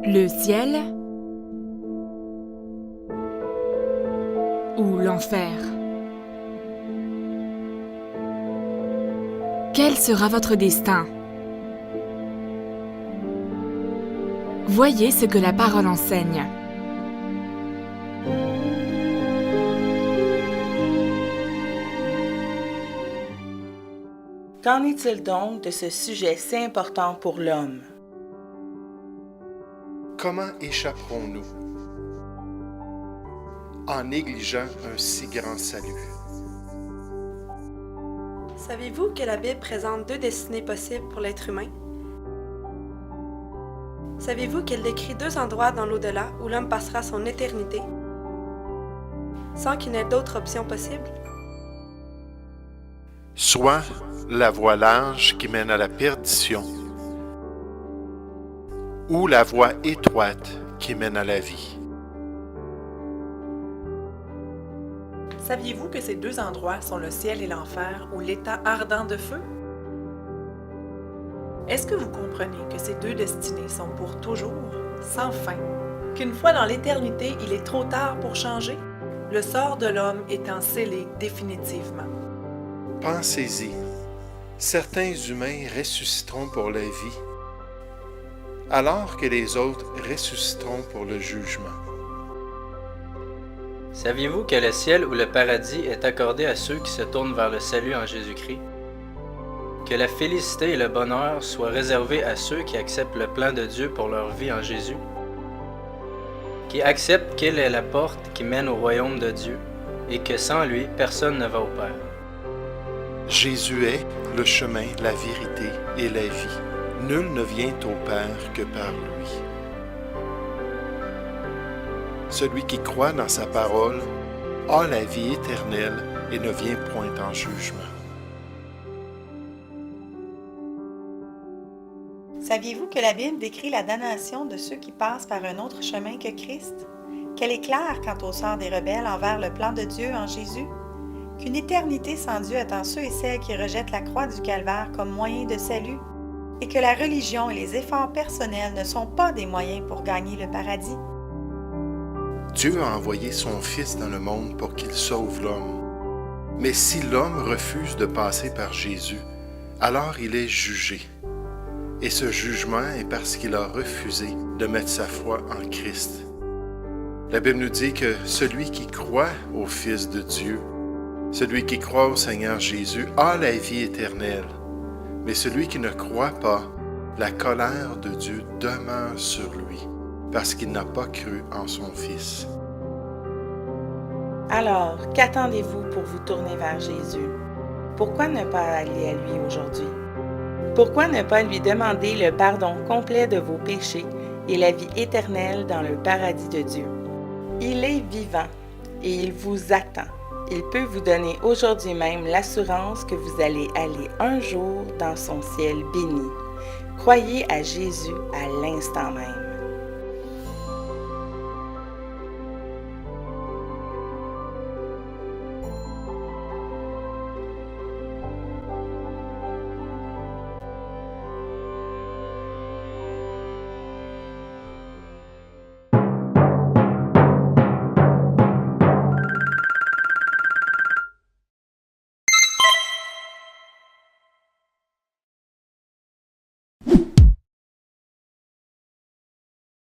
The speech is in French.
Le ciel ou l'enfer? Quel sera votre destin? Voyez ce que la parole enseigne. Qu'en est-il donc de ce sujet si important pour l'homme? Comment échapperons-nous en négligeant un si grand salut? Savez-vous que la Bible présente deux destinées possibles pour l'être humain? Savez-vous qu'elle décrit deux endroits dans l'au-delà où l'homme passera son éternité, sans qu'il n'ait d'autre option possible? Soit la voie large qui mène à la perdition, ou la voie étroite qui mène à la vie. Saviez-vous que ces deux endroits sont le ciel et l'enfer ou l'état ardent de feu? Est-ce que vous comprenez que ces deux destinées sont pour toujours, sans fin, qu'une fois dans l'éternité, il est trop tard pour changer, le sort de l'homme étant scellé définitivement? Pensez-y, certains humains ressusciteront pour la vie, alors que les autres ressusciteront pour le jugement. Saviez-vous que le ciel ou le paradis est accordé à ceux qui se tournent vers le salut en Jésus-Christ? Que la félicité et le bonheur soient réservés à ceux qui acceptent le plan de Dieu pour leur vie en Jésus? Qui acceptent qu'il est la porte qui mène au royaume de Dieu et que sans lui, personne ne va au Père? Jésus est le chemin, la vérité et la vie. Nul ne vient au Père que par lui. Celui qui croit dans sa parole a la vie éternelle et ne vient point en jugement. Saviez-vous que la Bible décrit la damnation de ceux qui passent par un autre chemin que Christ? Qu'elle est claire quant au sort des rebelles envers le plan de Dieu en Jésus? Qu'une éternité sans Dieu attend ceux et celles qui rejettent la croix du calvaire comme moyen de salut? Et que la religion et les efforts personnels ne sont pas des moyens pour gagner le paradis? Dieu a envoyé son Fils dans le monde pour qu'il sauve l'homme. Mais si l'homme refuse de passer par Jésus, alors il est jugé. Et ce jugement est parce qu'il a refusé de mettre sa foi en Christ. La Bible nous dit que celui qui croit au Fils de Dieu, celui qui croit au Seigneur Jésus, a la vie éternelle. Mais celui qui ne croit pas, la colère de Dieu demeure sur lui, parce qu'il n'a pas cru en son Fils. Alors, qu'attendez-vous pour vous tourner vers Jésus? Pourquoi ne pas aller à lui aujourd'hui? Pourquoi ne pas lui demander le pardon complet de vos péchés et la vie éternelle dans le paradis de Dieu? Il est vivant et il vous attend. Il peut vous donner aujourd'hui même l'assurance que vous allez aller un jour dans son ciel béni. Croyez à Jésus à l'instant même.